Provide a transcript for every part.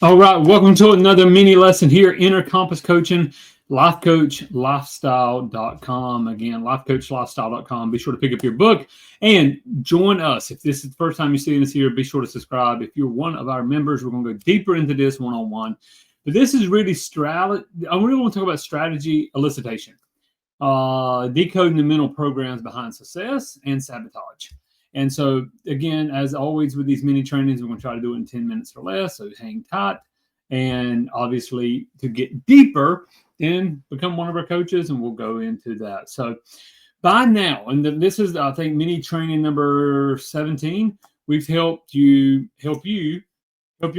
All right, welcome to another mini lesson here, Inner Compass Coaching, lifecoachlifestyle.com. Again, lifecoachlifestyle.com. Be sure to pick up your book and join us. If this is the first time you're seeing us here, be sure to subscribe. If you're one of our members, we're going to go deeper into this one-on-one. But this is really strategy. I really want to talk about strategy elicitation, decoding the mental programs behind success and sabotage. And so, again, as always with these mini trainings, we're going to try to do it in 10 minutes or less. So hang tight. And obviously, to get deeper, then become one of our coaches, and we'll go into that. So by now, and this is, I think, mini training number 17, we've helped your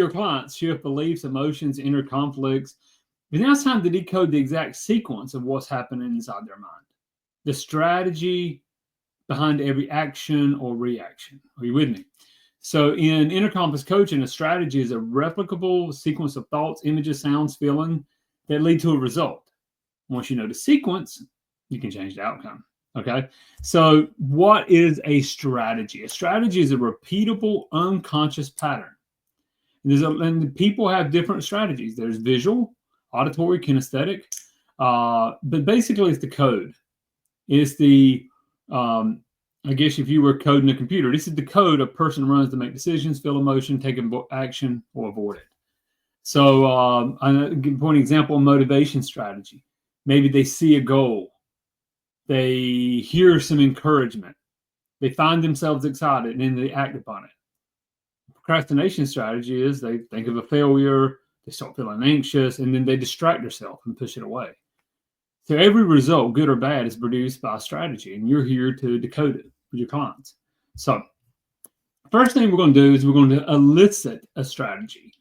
clients shift beliefs, emotions, inner conflicts. But now it's time to decode the exact sequence of what's happening inside their mind. The strategy behind every action or reaction. Are you with me? So in Inner Compass Coaching, a strategy is a replicable sequence of thoughts, images, sounds, feeling that lead to a result. Once you know the sequence, you can change the outcome. Okay. So what is a strategy? A strategy is a repeatable, unconscious pattern. And people have different strategies. There's visual, auditory, kinesthetic. But basically, it's the code. It's the I guess if you were coding a computer, this is the code a person runs to make decisions, feel emotion, take action, or avoid it. So I'll give an example, motivation strategy. Maybe they see a goal. They hear some encouragement. They find themselves excited, and then they act upon it. Procrastination strategy is they think of a failure, they start feeling anxious, and then they distract themselves and push it away. So every result, good or bad, is produced by a strategy, and you're here to decode it with your clients. So first thing we're going to do is we're going to elicit a strategy.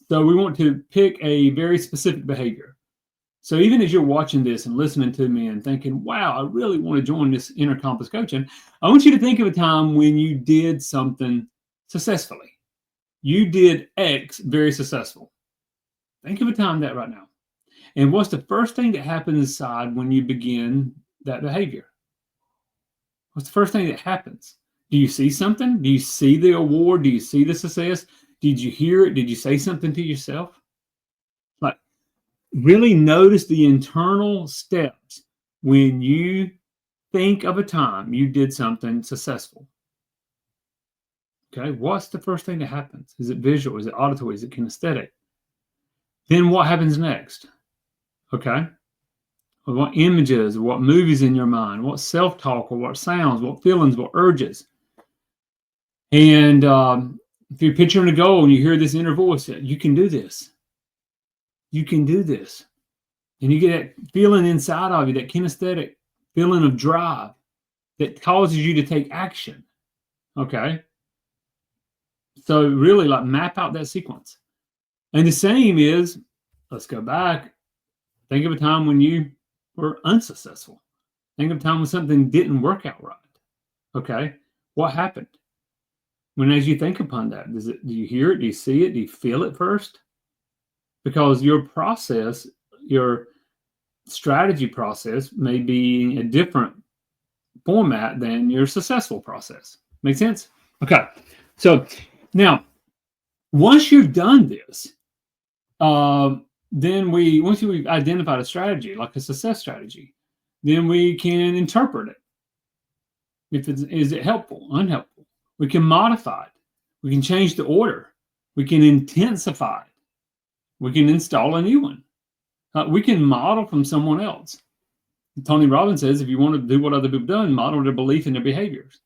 So we want to pick a very specific behavior. So even as you're watching this and listening to me and thinking, wow, I really want to join this Inner Compass Coaching, I want you to think of a time when you did something successfully. You did X very successful. Think of a time that right now. And what's the first thing that happens inside when you begin that behavior? What's the first thing that happens? Do you see something? Do you see the award? Do you see the success? Did you hear it? Did you say something to yourself? Like, really notice the internal steps when you think of a time you did something successful. Okay, what's the first thing that happens? Is it visual? Is it auditory? Is it kinesthetic? Then what happens next? Okay, what images, what movies in your mind, what self-talk, or what sounds, what feelings, what urges. And if you're picturing a goal and you hear this inner voice, you can do this. You can do this. And you get that feeling inside of you, that kinesthetic feeling of drive that causes you to take action. Okay. So really, like, map out that sequence. And the same is, let's go back. Think of a time when you were unsuccessful. Think of a time when something didn't work out right. Okay, what happened? When, as you think upon that, do you hear it? Do you see it? Do you feel it first? Because your process, your strategy process, may be a different format than your successful process. Make sense? Okay, so now, once you've done this, then once we've identified a strategy, like a success strategy, then we can interpret it. Is it helpful, unhelpful? We can modify it. We can change the order. We can intensify it. We can install a new one. We can model from someone else. Tony Robbins says, if you want to do what other people have done, model their belief and their behaviors.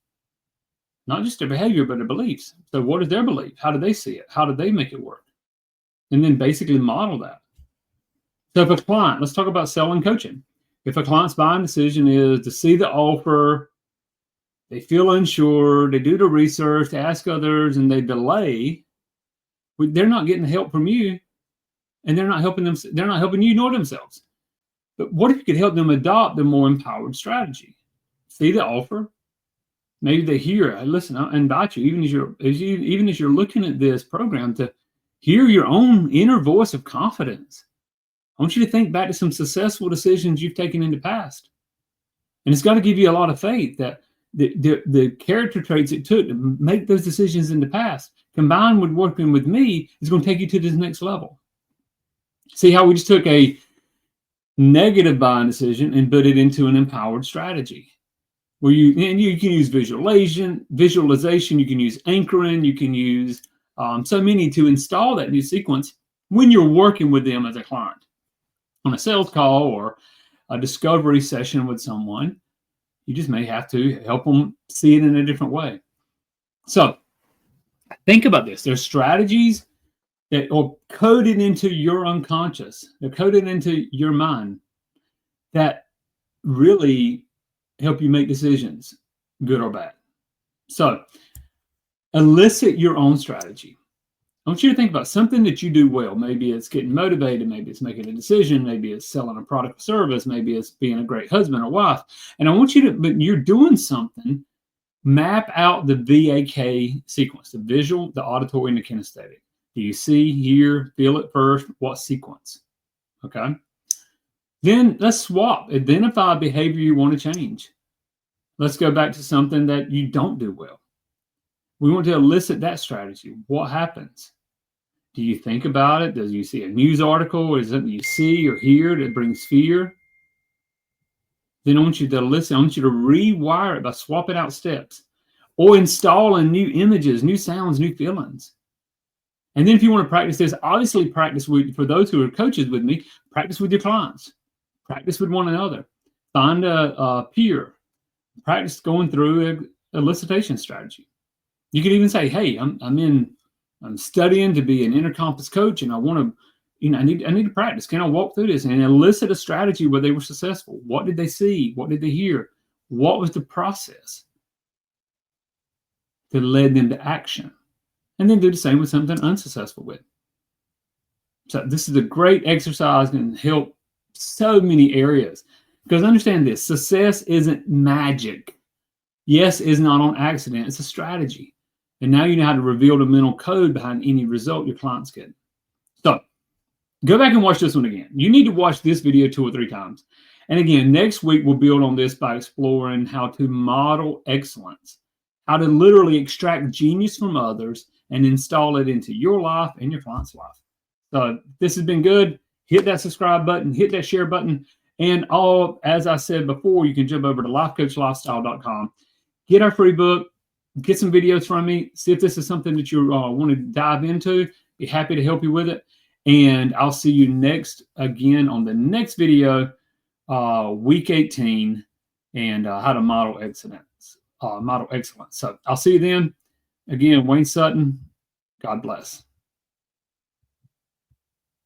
Not just their behavior, but their beliefs. So what is their belief? How do they see it? How do they make it work? And then basically model that. So if a client, let's talk about selling coaching. If a client's buying decision is to see the offer, they feel unsure, they do the research, they ask others, and they delay, they're not getting help from you, and they're not helping them. They're not helping you nor themselves. But what if you could help them adopt a more empowered strategy? See the offer. Maybe they hear, listen, I invite you, even as you're looking at this program, to hear your own inner voice of confidence. I want you to think back to some successful decisions you've taken in the past. And it's got to give you a lot of faith that the character traits it took to make those decisions in the past, combined with working with me, is going to take you to this next level. See how we just took a negative buying decision and put it into an empowered strategy, where you can use visualization, you can use anchoring, you can use so many to install that new sequence when you're working with them as a client on a sales call or a discovery session with someone. You just may have to help them see it in a different way. So think about this. There's strategies that are coded into your unconscious. They're coded into your mind that really help you make decisions, good or bad. So elicit your own strategy. I want you to think about something that you do well. Maybe it's getting motivated. Maybe it's making a decision. Maybe it's selling a product or service. Maybe it's being a great husband or wife. And I want you to, but you're doing something, map out the VAK sequence, the visual, the auditory, and the kinesthetic. Do you see, hear, feel it first? What sequence? Okay. Then let's swap. Identify a behavior you want to change. Let's go back to something that you don't do well. We want to elicit that strategy. What happens? Do you think about it? Does you see a news article? Or is it something you see or hear that brings fear? Then I want you to listen. I want you to rewire it by swapping out steps or installing new images, new sounds, new feelings. And then if you want to practice this, obviously practice with, for those who are coaches with me, practice with your clients. Practice with one another. Find a peer. Practice going through an elicitation strategy. You could even say, hey, I'm studying to be an inner compass coach, and I want to, I need to practice. Can I walk through this and elicit a strategy where they were successful? What did they see? What did they hear? What was the process that led them to action? And then do the same with something unsuccessful with. So this is a great exercise and help so many areas. Because understand this, success isn't magic. Yes is not on accident. It's a strategy. And now you know how to reveal the mental code behind any result your clients get. So go back and watch this one again. You need to watch this video 2 or 3 times. And again, next week we'll build on this by exploring how to model excellence, how to literally extract genius from others and install it into your life and your client's life. So this has been good. Hit that subscribe button, hit that share button. And as I said before, you can jump over to lifecoachlifestyle.com, get our free book, get some videos from me, see if this is something that you want to dive into. Be happy to help you with it. And I'll see you again on the next video, week 18, and how to model excellence. So I'll see you then. Again, Wayne Sutton, God bless.